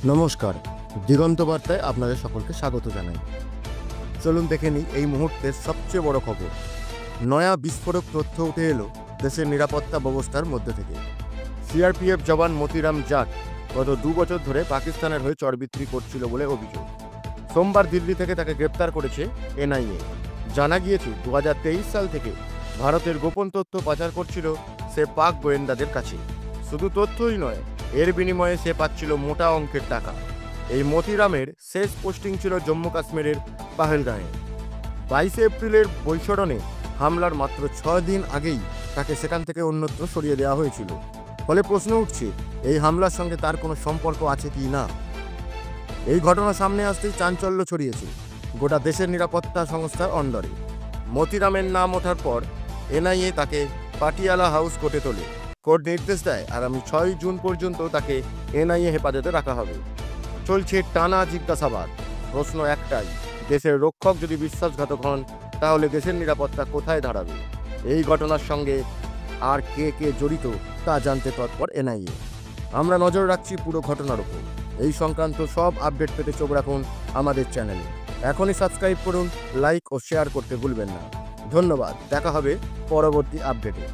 নমস্কার, দিগন্ত বার্তায় আপনাদের সকলকে স্বাগত জানাই। চলুন দেখে নিই এই মুহূর্তের সবচেয়ে বড় খবর। নয়া বিস্ফোরক তথ্য উঠে এলো দেশের নিরাপত্তা ব্যবস্থার মধ্যে থেকে। সিআরপিএফ জওয়ান মতিরাম জাট গত 2 বছর ধরে পাকিস্তানের হয়ে চর বিক্রি করছিল বলে অভিযোগ। সোমবার দিল্লি থেকে তাকে গ্রেপ্তার করেছে এনআইএ। জানা গিয়েছে 2023 সাল থেকে ভারতের গোপন তথ্য পাচার করছিল সে পাক গোয়েন্দাদের কাছে। শুধু তথ্যই নয়, এর বিনিময়ে সে পাচ্ছিল মোটা অঙ্কের টাকা। এই মতিরামের শেষ পোস্টিং ছিল জম্মু কাশ্মীরের পাহেলগাঁয়ে। 22 এপ্রিলের বৈস্ফোরণে হামলার মাত্র 6 দিন আগেই তাকে সেখান থেকে অন্যত্র সরিয়ে দেওয়া হয়েছিল। ফলে প্রশ্ন উঠছে, এই হামলার সঙ্গে তার কোনো সম্পর্ক আছে কি না। এই ঘটনা সামনে আসতেই চাঞ্চল্য ছড়িয়েছে গোটা দেশের নিরাপত্তা সংস্থার অন্দরে। মতিরামের নাম ওঠার পর এনআইএ তাকে পাটিয়ালা হাউস কোর্টে তোলে। কোর্ট নির্দেশ দেয় আগামী 6 জুন পর্যন্ত তাকে এনআইএ হেফাজতে রাখা হবে। চলছে টানা জিজ্ঞাসাবাদ। প্রশ্ন একটাই, দেশের রক্ষক যদি বিশ্বাসঘাতক হন, তাহলে দেশের নিরাপত্তা কোথায় দাঁড়াবে? এই ঘটনার সঙ্গে আর কে কে জড়িত তা জানতে তৎপর এনআইএ। আমরা নজর রাখছি পুরো ঘটনার উপর। এই সংক্রান্ত সব আপডেট পেতে চোখ রাখুন আমাদের চ্যানেলে। এখনই সাবস্ক্রাইব করুন, লাইক ও শেয়ার করতে ভুলবেন না। ধন্যবাদ, দেখা হবে পরবর্তী আপডেটে।